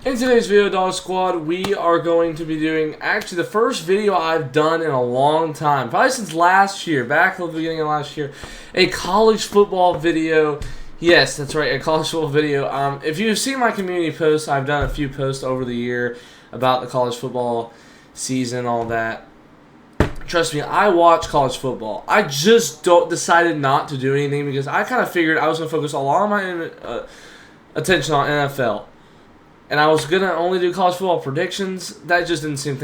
In today's video, Dog Squad, we are going to be doing actually the first video I've done in a long time, probably since last year, back at the beginning of last year, a college football video. Yes, that's right, a college football video. If you've seen my community posts, I've done a few posts over the year about the college football season, all that. Trust me, I watch college football. I just decided not to do anything because I kind of figured I was going to focus a lot of my attention on NFL. And I was going to only do college football predictions. That just didn't seem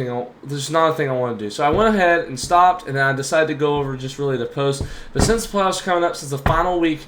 there's not a thing I want to do. So I went ahead and stopped, and then I decided to go over just really the post. But since the playoffs are coming up, since the final week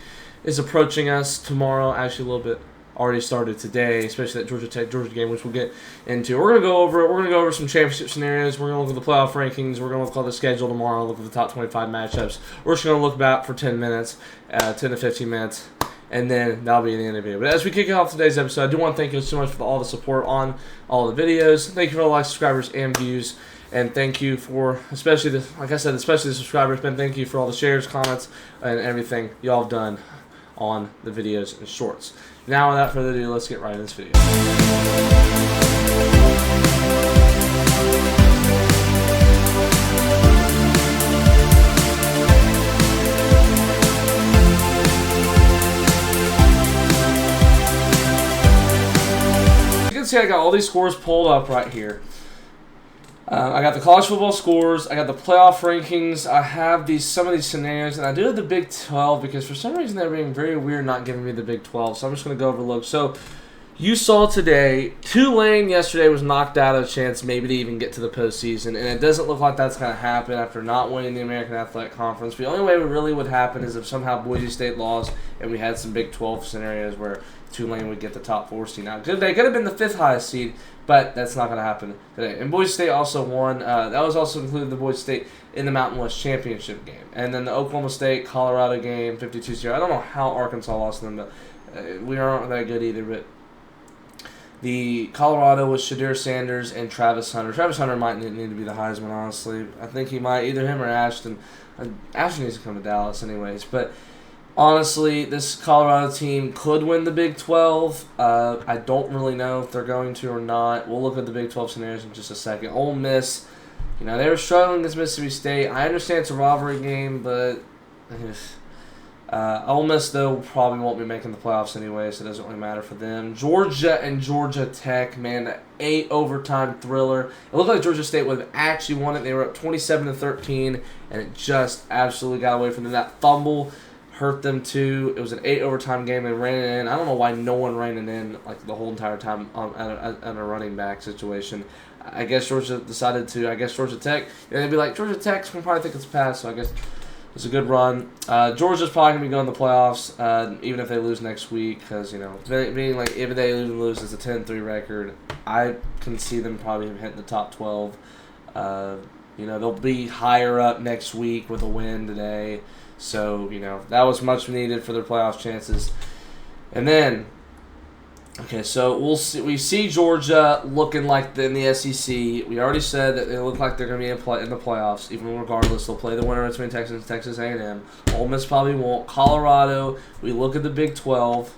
is approaching us tomorrow, actually a little bit already started today, especially that Georgia game, which we'll get into. We're going to go over it. We're going to go over some championship scenarios. We're going to look at the playoff rankings. We're going to look at the schedule tomorrow, look at the top 25 matchups. We're just going to look back for 10 minutes, 10 to 15 minutes. And then that'll be the end of the video. But as we kick off today's episode, I do want to thank you so much for all the support on all the videos. Thank you for all the likes, subscribers, and views. And thank you for, especially the subscribers. Ben, thank you for all the shares, comments, and everything y'all have done on the videos and shorts. Now, without further ado, let's get right into this video. See, I got all these scores pulled up right here. I got the college football scores. I got the playoff rankings. I have some of these scenarios, and I do have the Big 12 because for some reason they're being very weird not giving me the Big 12. So I'm just going to go overlook. So you saw today, Tulane yesterday was knocked out of a chance maybe to even get to the postseason, and it doesn't look like that's going to happen after not winning the American Athletic Conference. The only way it really would happen is if somehow Boise State lost and we had some Big 12 scenarios where Tulane would get the top 4 seed. Now, they could have been the 5th highest seed, but that's not going to happen today. And Boise State also won. That was also included the Boise State in the Mountain West Championship game. And then the Oklahoma State-Colorado game, 52-0. I don't know how Arkansas lost them, but we aren't that good either. But the Colorado was Shadir Sanders and Travis Hunter. Travis Hunter might need to be the Heisman, honestly. I think he might, either him or Ashton. Ashton needs to come to Dallas anyways, but honestly, this Colorado team could win the Big 12. I don't really know if they're going to or not. We'll look at the Big 12 scenarios in just a second. Ole Miss, they were struggling against Mississippi State. I understand it's a rivalry game, but Ole Miss, though, probably won't be making the playoffs anyway, so it doesn't really matter for them. Georgia and Georgia Tech, man, that 8 overtime thriller. It looked like Georgia State would have actually won it. They were up 27-13, and it just absolutely got away from them. That fumble hurt them too. It was an 8 overtime game. They ran it in. I don't know why no one ran it in like the whole entire time at a running back situation. I guess Georgia decided to. I guess Georgia Tech. They'd be like, Georgia Tech's gonna probably think it's a pass. So I guess it's a good run. Georgia's probably gonna be going to the playoffs, even if they lose next week, because being like if they lose, it's a 10-3 record. I can see them probably hitting the top 12. They'll be higher up next week with a win today. So, that was much needed for their playoff chances. And then, okay, so we see Georgia looking like in the SEC. We already said that they look like they're going to be in the playoffs. Even regardless, they'll play the winner between Texas and Texas A&M. Ole Miss probably won't. Colorado, we look at the Big 12.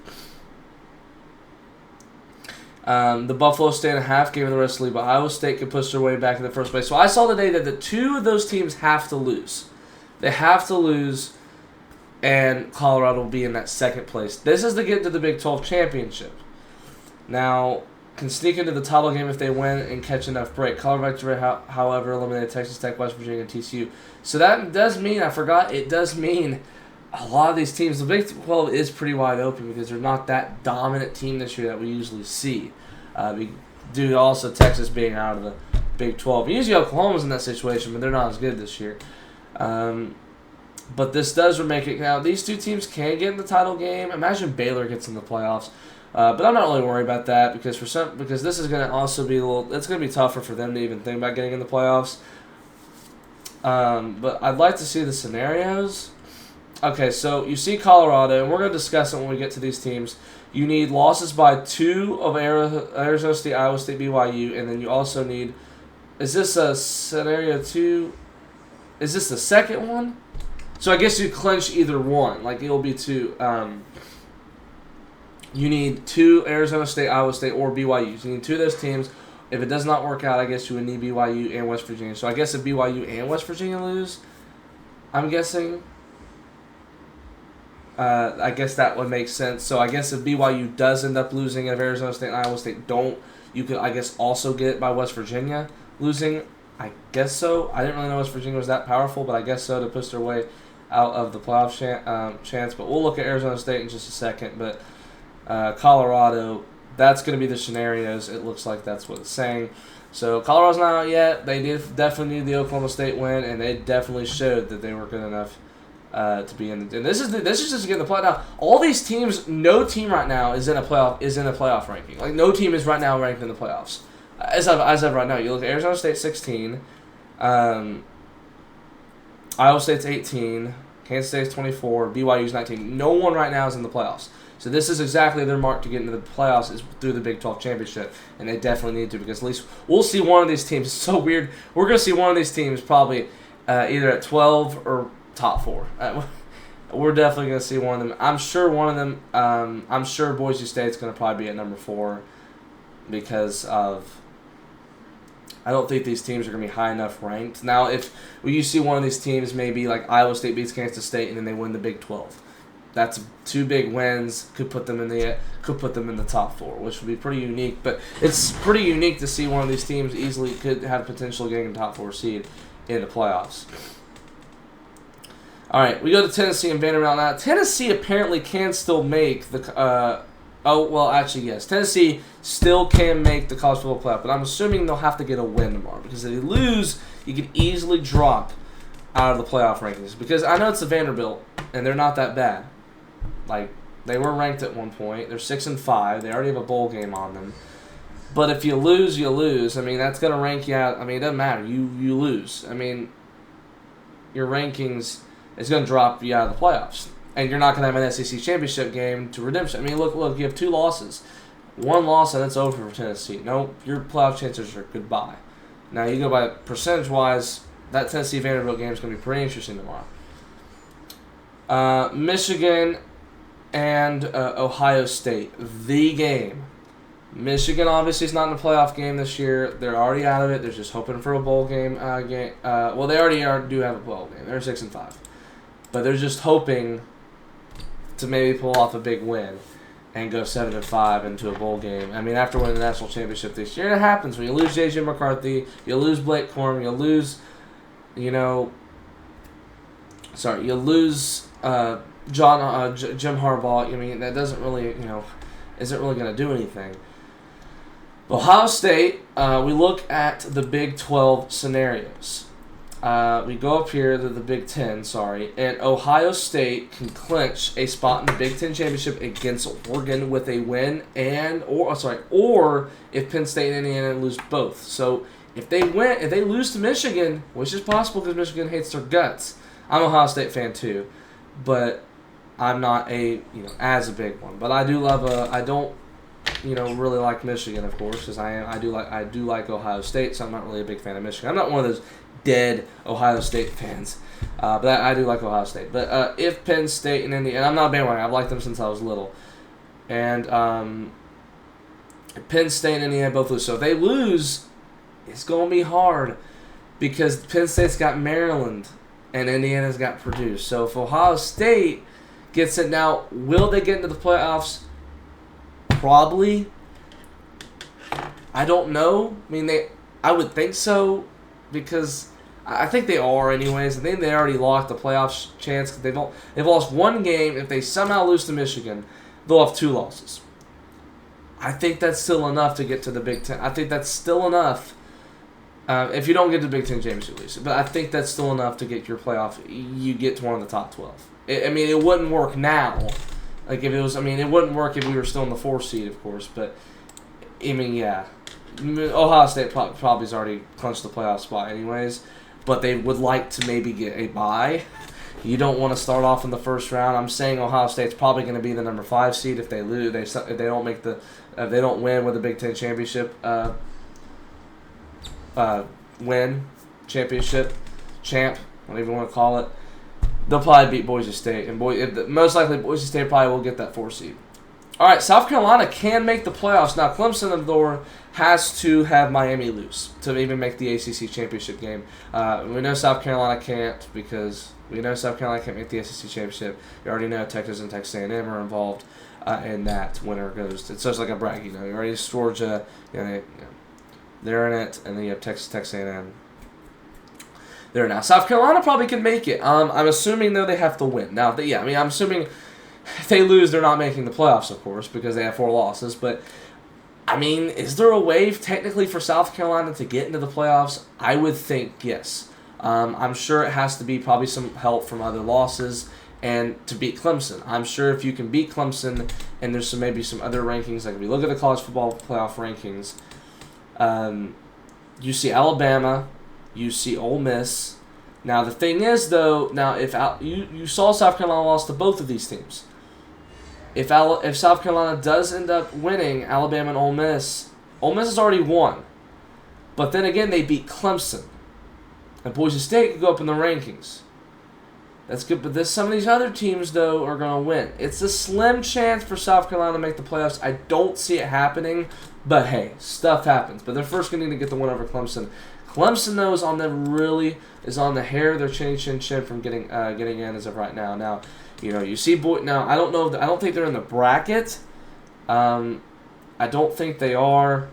The Buffalo stay in a half game in the rest of the league, but Iowa State could push their way back in the first place. So I saw today that the 2 of those teams have to lose. They have to lose, and Colorado will be in that second place. This is to get to the Big 12 championship. Now, can sneak into the title game if they win and catch enough break. Colorado, however, eliminated Texas Tech, West Virginia, and TCU. So that does mean, it does mean a lot of these teams, the Big 12 is pretty wide open because they're not that dominant team this year that we usually see. Due to also Texas being out of the Big 12. Usually Oklahoma's in that situation, but they're not as good this year. But this does make it. Now, these 2 teams can get in the title game. Imagine Baylor gets in the playoffs. But I'm not really worried about that because this is going to also be it's going to be tougher for them to even think about getting in the playoffs. But I'd like to see the scenarios. Okay, so you see Colorado, and we're going to discuss it when we get to these teams. You need losses by 2 of Arizona State, Iowa State, BYU, and then you also need. Is this a scenario 2? Is this the second one? So I guess you clinch either one. Like, it'll be 2. you need 2 Arizona State, Iowa State, or BYU. So you need 2 of those teams. If it does not work out, I guess you would need BYU and West Virginia. So I guess if BYU and West Virginia lose, I'm guessing, I guess that would make sense. So I guess if BYU does end up losing, if Arizona State and Iowa State don't, you could, I guess, also get it by West Virginia losing. I guess so. I didn't really know West Virginia was that powerful, but I guess so, to push their way out of the playoff chance. But we'll look at Arizona State in just a second. But Colorado, that's going to be the scenarios. It looks like that's what it's saying. So Colorado's not out yet. They definitely need the Oklahoma State win, and they definitely showed that they were good enough to be in. And this is just to get in the playoff. Now, all these teams, no team right now is in a playoff ranking. Like, no team is right now ranked in the playoffs. As of right now, you look at Arizona State 16, Iowa State's 18, Kansas State's 24, BYU's 19. No one right now is in the playoffs. So this is exactly their mark to get into the playoffs, is through the Big 12 championship, and they definitely need to, because at least we'll see one of these teams. It's so weird. We're going to see one of these teams probably either at 12 or top 4. We're definitely going to see one of them. I'm sure one of them. I'm sure Boise State's going to probably be at number 4, because of, I don't think these teams are going to be high enough ranked. Now, if you see one of these teams, maybe like Iowa State beats Kansas State and then they win the Big 12, that's 2 big wins. Could put them in the top 4, which would be pretty unique. But it's pretty unique to see one of these teams easily could have potential getting a top 4 seed in the playoffs. All right, we go to Tennessee and Vanderbilt now. Tennessee apparently can still make the. Actually, yes. Tennessee still can make the college football playoff, but I'm assuming they'll have to get a win tomorrow, because if they lose, you could easily drop out of the playoff rankings. Because I know it's the Vanderbilt, and they're not that bad. Like, they were ranked at one point. They're 6-5. They already have a bowl game on them. But if you lose, you lose. I mean, that's going to rank you out. I mean, it doesn't matter. You lose. I mean, your rankings is going to drop you out of the playoffs. And you're not going to have an SEC championship game to redemption. I mean, look, you have 2 losses. 1 loss, and it's over for Tennessee. No, your playoff chances are goodbye. Now, you go by percentage-wise, that Tennessee-Vanderbilt game is going to be pretty interesting tomorrow. Michigan and Ohio State, the game. Michigan obviously is not in the playoff game this year. They're already out of it. They're just hoping for a bowl game. They already do have a bowl game. They're 6-5. But they're just hoping to maybe pull off a big win and go 7-5 into a bowl game. I mean, after winning the national championship this year, it happens. When you lose J.J. McCarthy, you lose Blake Corum, you lose, you lose Jim Harbaugh. I mean, that doesn't really, isn't really going to do anything. Ohio State, we look at the Big 12 scenarios. We go up here to the Big 10, and Ohio State can clinch a spot in the Big 10 championship against Oregon with a win, or if Penn State and Indiana lose both. So if they lose to Michigan, which is possible because Michigan hates their guts. I'm an Ohio State fan too, but I'm not as a big one. But I do love I don't really like Michigan, of course, because I do like Ohio State, so I'm not really a big fan of Michigan. I'm not one of those dead Ohio State fans, but I do like Ohio State. But if Penn State and Indiana, I'm not a bandwagon. I've liked them since I was little, and Penn State and Indiana both lose. So if they lose, it's gonna be hard because Penn State's got Maryland and Indiana's got Purdue. So if Ohio State gets it now, will they get into the playoffs? Probably. I don't know. I mean, I would think so, because I think they are anyways. I think they already locked the playoffs chance because they've lost 1 game. If they somehow lose to Michigan, they'll have 2 losses. I think that's still enough to get to the Big Ten. I think that's still enough. If you don't get to the Big Ten championship, at least. But I think that's still enough to get your playoff. You get to one of the top 12. It wouldn't work now. Like if it was, it wouldn't work if we were still in the 4th seed, of course. But yeah, Ohio State probably has already clinched the playoff spot, anyways. But they would like to maybe get a bye. You don't want to start off in the first round. I'm saying Ohio State's probably going to be the number 5 seed if they lose. If they don't win with the Big Ten championship. Champ, whatever you want to call it. They'll probably beat Boise State, and most likely Boise State probably will get that 4 seed. All right, South Carolina can make the playoffs. Now, Clemson, though, has to have Miami lose to even make the ACC championship game. We know South Carolina can't because we know South Carolina can't make the ACC championship. You already know Texas and Texas A&M are involved in that. Winner goes. It's just like a brag, You already Georgia, they're in it, and then you have Texas A&M. There now. South Carolina probably can make it. I'm assuming though they have to win. Now, I'm assuming if they lose, they're not making the playoffs, of course, because they have 4 losses. But I mean, is there a way technically for South Carolina to get into the playoffs? I would think yes. I'm sure it has to be probably some help from other losses and to beat Clemson. I'm sure if you can beat Clemson and there's maybe some other rankings, like if we look at the college football playoff rankings, you see Alabama. You see Ole Miss. Now the thing is, though, if you saw South Carolina lost to both of these teams. If South Carolina does end up winning Alabama and Ole Miss has already won. But then again, they beat Clemson, and Boise State could go up in the rankings. That's good, but some of these other teams though are going to win. It's a slim chance for South Carolina to make the playoffs. I don't see it happening, but hey, stuff happens. But they're first going to need to get the win over Clemson. Clemson, though, is on the hair of their chin from getting in as of right now. Now, you see now I don't know. I don't think they're in the bracket. I don't think they are.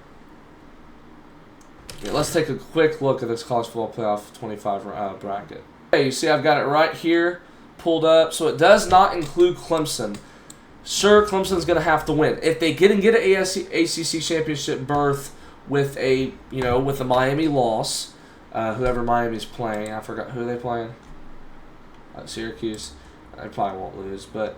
Yeah, let's take a quick look at this college football playoff 25 bracket. Okay, you see I've got it right here pulled up. So it does not include Clemson. Sure, Clemson's going to have to win if they get an ACC championship berth. With a Miami loss, whoever Miami's playing, I forgot who they playing. Syracuse, they probably won't lose, but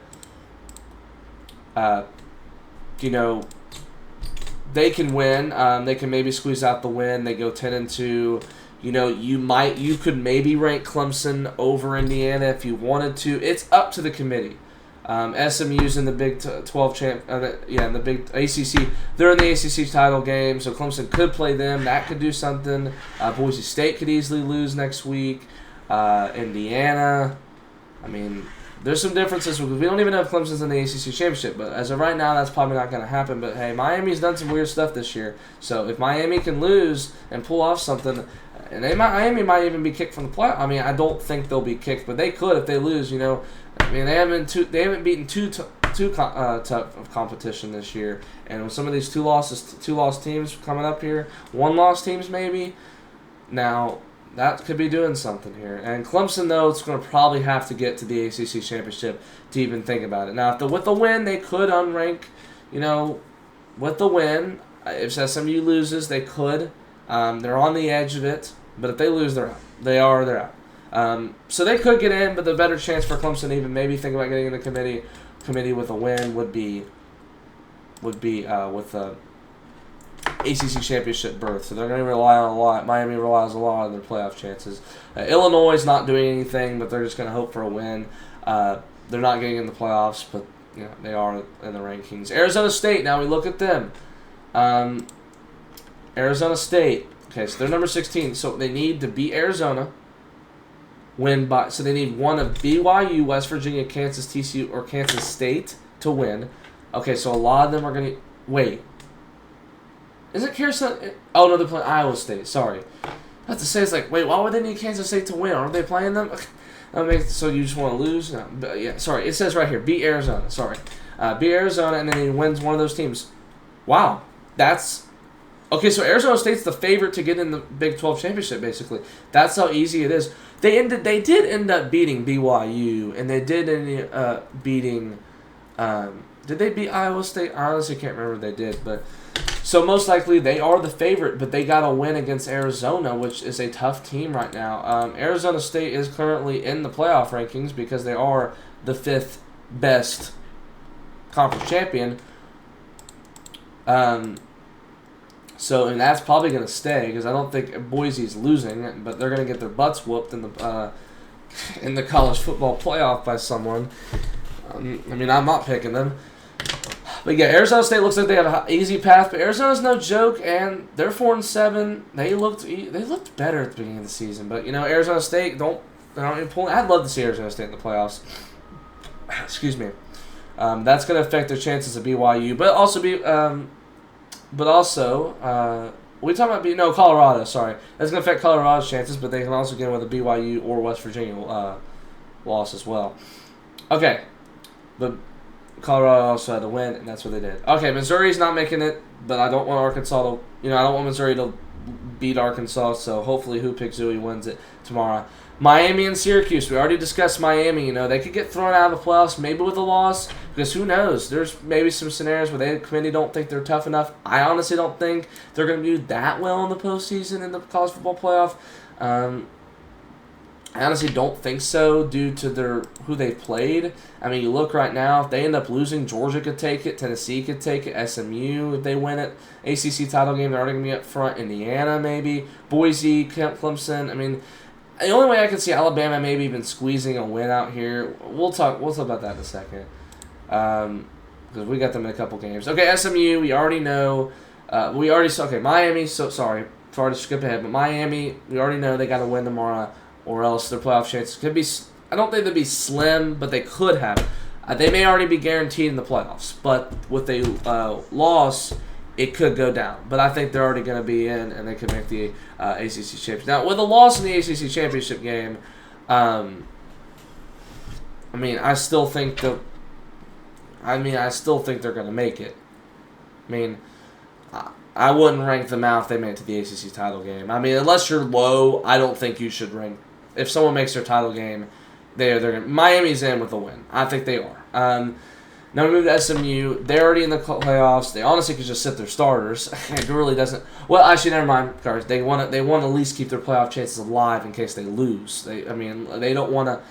they can win. They can maybe squeeze out the win. They go 10-2. You could maybe rank Clemson over Indiana if you wanted to. It's up to the committee. SMU's in the Big 12 in the Big ACC. They're in the ACC title game, so Clemson could play them. That could do something. Boise State could easily lose next week. Indiana. I mean, there's some differences. We don't even know if Clemson's in the ACC championship, but as of right now, that's probably not going to happen. But hey, Miami's done some weird stuff this year, so if Miami can lose and pull off something, and Miami might even be kicked from the playoff. I mean, I don't think they'll be kicked, but they could if they lose. I mean, they haven't beaten two tough of competition this year, and with some of these two lost teams coming up here, 1-loss teams maybe. Now that could be doing something here. And Clemson, though, it's going to probably have to get to the ACC championship to even think about it. Now, with the win, they could unrank. With the win, if SMU loses, they could. They're on the edge of it, but if they lose, they're out. They're out. So they could get in, but the better chance for Clemson to even maybe think about getting in the committee with a win would be with the ACC championship berth. So they're going to rely on a lot. Miami relies a lot on their playoff chances. Illinois is not doing anything, but they're just going to hope for a win. They're not getting in the playoffs, but they are in the rankings. Arizona State. Now we look at them. Arizona State. Okay, so they're number 16. So they need to beat Arizona. So they need one of BYU, West Virginia, Kansas, TCU, or Kansas State to win. Okay, so a lot of them are going to... Wait. Is it Kansas? Oh, no, they're playing Iowa State. Sorry. I have to say, it's like, wait, why would they need Kansas State to win? Aren't they playing them? So you just want to lose? No, but yeah, sorry. It says right here, beat Arizona. Sorry. Beat Arizona, and then he wins one of those teams. Wow. That's... Okay, so Arizona State's the favorite to get in the Big 12 championship, basically. That's how easy it is. They did end up beating BYU, and they did end up beating... did they beat Iowa State? I honestly can't remember if they did, but... So most likely they are the favorite, but they got to win against Arizona, which is a tough team right now. Arizona State is currently in the playoff rankings because they are the 5th best conference champion. So, and that's probably going to stay because I don't think Boise's losing, but they're going to get their butts whooped in the college football playoff by someone. I mean, I'm not picking them. But yeah, Arizona State looks like they have an easy path, but Arizona's no joke, and they're 4-7. They looked better at the beginning of the season, but Arizona State they're not even pulling. I'd love to see Arizona State in the playoffs. Excuse me. That's going to affect their chances of BYU, but also we talking about Colorado. Sorry, that's going to affect Colorado's chances, but they can also get in with a BYU or West Virginia loss as well. Okay, but Colorado also had to win, and that's what they did. Okay, Missouri's not making it, but I don't want Arkansas to, I don't want Missouri to beat Arkansas, so hopefully Who Pick Zooey wins it tomorrow. Miami and Syracuse, we already discussed Miami. They could get thrown out of the playoffs, maybe with a loss, because who knows? There's maybe some scenarios where the committee don't think they're tough enough. I honestly don't think they're going to do that well in the postseason in the college football playoff. I honestly don't think so due to who they've played. I mean, you look right now, if they end up losing, Georgia could take it, Tennessee could take it, SMU if they win it. ACC title game, they're already going to be up front. Indiana maybe, Boise, Clemson. I mean, the only way I can see Alabama maybe even squeezing a win out here, we'll talk about that in a second. Because we got them in a couple games. Okay, SMU, we already know. Miami, so sorry to skip ahead, but Miami, we already know they got to win tomorrow, or else their playoff chances could be, I don't think they'd be slim, but they could have. They may already be guaranteed in the playoffs, but with a loss, it could go down. But I think they're already going to be in, and they could make the ACC championship. Now, with a loss in the ACC championship game, I still think they're going to make it. I wouldn't rank them out if they made it to the ACC title game. Unless you're low, I don't think you should rank. If someone makes their title game, they're going. Miami's in with a win. I think they are. Now we move to SMU. They're already in the playoffs. They honestly could just sit their starters. It really doesn't. Well, actually, never mind, guys. They want to at least keep their playoff chances alive in case they lose. They don't want to,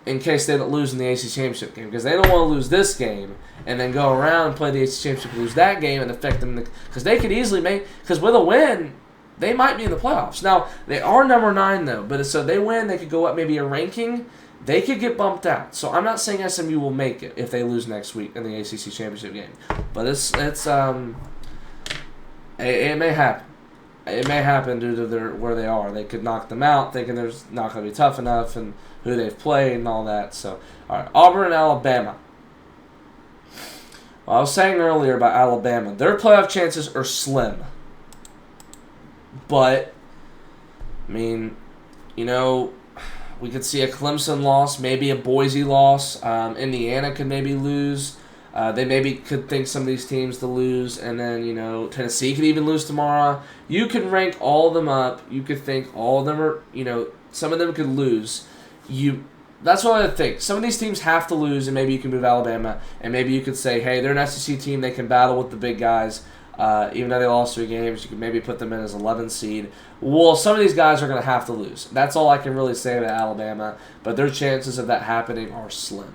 in case they don't lose in the ACC championship game, because they don't want to lose this game and then go around and play the ACC championship, lose that game, and affect them. Because they could easily make. Because with a win, they might be in the playoffs. Now they are number 9 though, but so they win, they could go up maybe a ranking. They could get bumped out. So I'm not saying SMU will make it if they lose next week in the ACC championship game, but it may happen. It may happen due to where they are. They could knock them out, thinking there's not going to be tough enough and who they've played and all that. So, all right, Auburn and Alabama. Well, I was saying earlier about Alabama, their playoff chances are slim. But, we could see a Clemson loss, maybe a Boise loss. Indiana could maybe lose. They maybe could think some of these teams to lose. And then, Tennessee could even lose tomorrow. You can rank all of them up. You could think all of them are, some of them could lose. That's what I think. Some of these teams have to lose, and maybe you can move Alabama. And maybe you could say, hey, they're an SEC team. They can battle with the big guys. Even though they lost 3 games, you could maybe put them in as 11th seed. Well, some of these guys are going to have to lose. That's all I can really say about Alabama, but their chances of that happening are slim.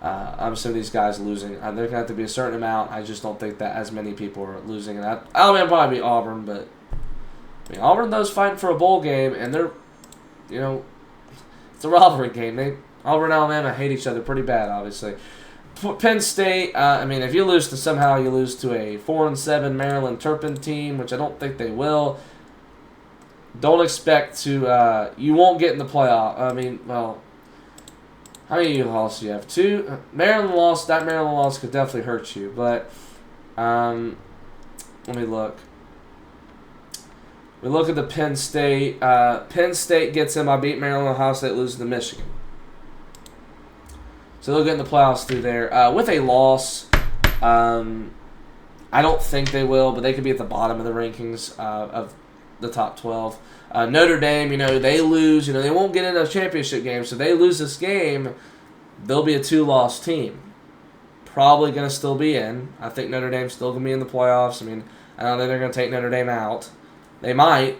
I'm some of these guys losing. They're going to have to be a certain amount. I just don't think that as many people are losing. And Alabama probably beat Auburn, but Auburn, those fighting for a bowl game, and they're, it's a rivalry game. Auburn and Alabama hate each other pretty bad, obviously. Penn State, if you lose to somehow you lose to a 4-7 Maryland Terrapin team, which I don't think they will, don't expect to, you won't get in the playoff. How many losses do you have? 2? That Maryland loss could definitely hurt you, but, let me look. We look at the Penn State. Penn State gets in by beating Maryland, Ohio State loses to Michigan. So they'll get in the playoffs through there. With a loss, I don't think they will, but they could be at the bottom of the rankings of the top 12. Notre Dame, they lose. They won't get into a championship game, so they lose this game, they'll be a 2-loss team. Probably going to still be in. I think Notre Dame's still going to be in the playoffs. I don't think they're going to take Notre Dame out. They might.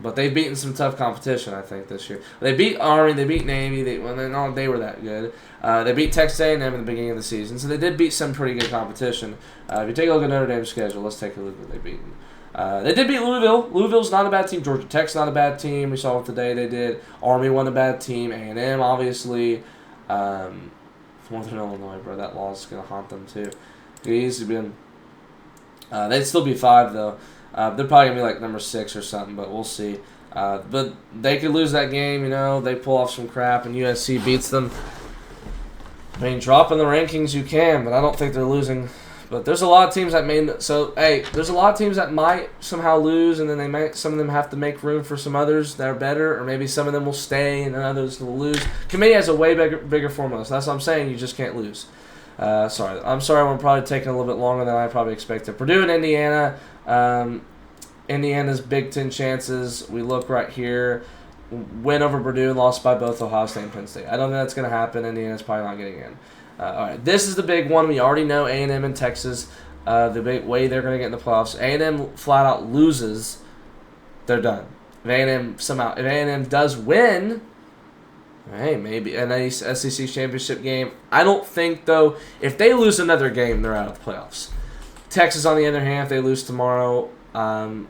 But they've beaten some tough competition, I think, this year. They beat Army, they beat Navy. They were that good. They beat Texas A&M in the beginning of the season, so they did beat some pretty good competition. If you take a look at Notre Dame's schedule, let's take a look at what they've beaten. They did beat Louisville. Louisville's not a bad team. Georgia Tech's not a bad team. We saw what today they did. Army won a bad team. A&M, obviously. Northern Illinois, bro. That loss is going to haunt them, too. They'd still be 5, though. They're probably going to be like number 6 or something, but we'll see. But they could lose that game, They pull off some crap, and USC beats them. I mean, drop in the rankings you can, but I don't think they're losing. But there's a lot of teams that may. So hey, there's a lot of teams that might somehow lose, and then they might. Some of them have to make room for some others that are better, or maybe some of them will stay and then others will lose. Committee has a way bigger formula. So that's what I'm saying. You just can't lose. Sorry, I'm sorry. We're probably taking a little bit longer than I probably expected. Purdue and Indiana. Indiana's Big Ten chances. We look right here. Win over Purdue and lost by both Ohio State and Penn State. I don't think that's going to happen. Indiana's probably not getting in. All right, this is the big one. We already know A&M and Texas, the big way they're going to get in the playoffs. A&M flat out loses, they're done. If A&M does win, hey, maybe an SEC championship game. I don't think though. If they lose another game, they're out of the playoffs. Texas, on the other hand, if they lose tomorrow, I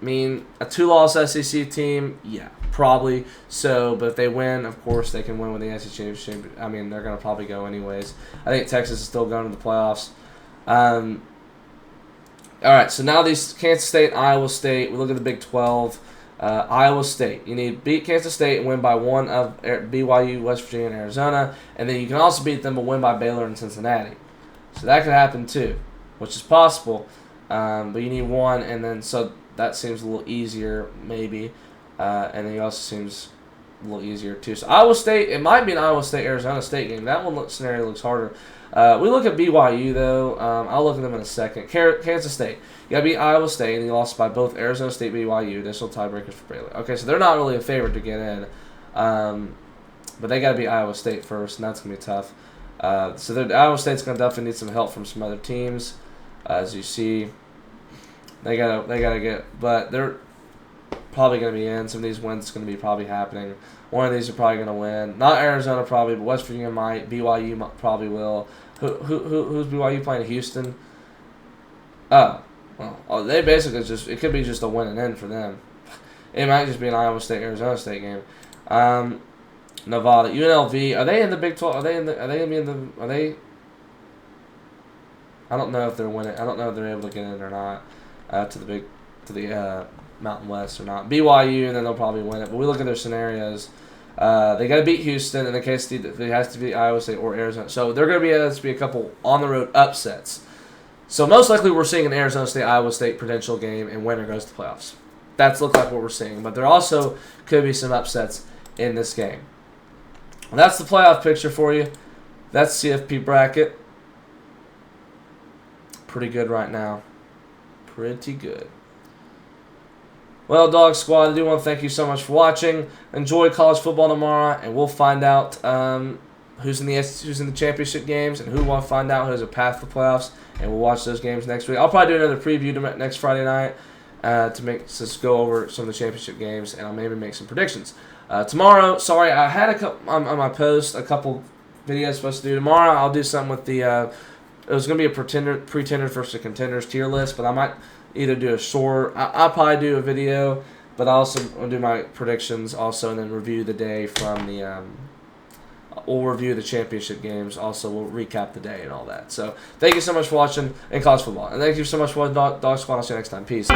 mean, a 2-loss SEC team, yeah, probably. So, but if they win, of course, they can win with the SEC championship. I mean, they're going to probably go anyways. I think Texas is still going to the playoffs. All right, so now these Kansas State, Iowa State. We look at the Big 12. Iowa State. You need to beat Kansas State and win by one of BYU, West Virginia, and Arizona. And then you can also beat them but win by Baylor and Cincinnati. So that could happen too, which is possible. But you need one, and then so that seems a little easier maybe. And then it also seems a little easier too. So Iowa State, it might be an Iowa State-Arizona State game. That scenario looks harder. We look at BYU though. I'll look at them in a second. Kansas State. You got to beat Iowa State, and you lost by both Arizona State, BYU. Additional tiebreakers for Baylor. Okay, so they're not really a favorite to get in. But they got to beat Iowa State first, and that's going to be tough. So Iowa State's going to definitely need some help from some other teams. As you see, they gotta get, but they're probably going to be in. Some of these wins going to be probably happening. One of these are probably going to win. Not Arizona probably, but West Virginia might. BYU probably will. Who's BYU playing? Houston? Oh, well, they basically it could be just a win and in for them. It might just be an Iowa State, Arizona State game. Nevada, UNLV, are they in the Big 12? Are they going to be in the, are they? I don't know if they're winning. I don't know if they're able to get in or not to the Mountain West or not. BYU, and then they'll probably win it. But we look at their scenarios. They got to beat Houston, in the case it has to be Iowa State or Arizona. So they're going to be a couple on the road upsets. So most likely we're seeing an Arizona State Iowa State potential game, and winner goes to the playoffs. That's look like what we're seeing. But there also could be some upsets in this game. Well, that's the playoff picture for you. That's CFP bracket. Pretty good right now. Pretty good. Well, Dog Squad, I do want to thank you so much for watching. Enjoy college football tomorrow, and we'll find out who's in the championship games, and who will find out who has a path to the playoffs, and we'll watch those games next week. I'll probably do another preview next Friday night to go over some of the championship games, and I'll maybe make some predictions. Tomorrow, sorry, I had a couple on my post, a couple videos supposed to do. Tomorrow, I'll do something with the. It was going to be a pretender versus contenders tier list, but I might either do a short. I'll probably do a video, but I also will do my predictions also, and then review the day from the. We'll review the championship games. Also, we'll recap the day and all that. So, thank you so much for watching in college football, and thank you so much for watching Dog Squad. I'll see you next time. Peace.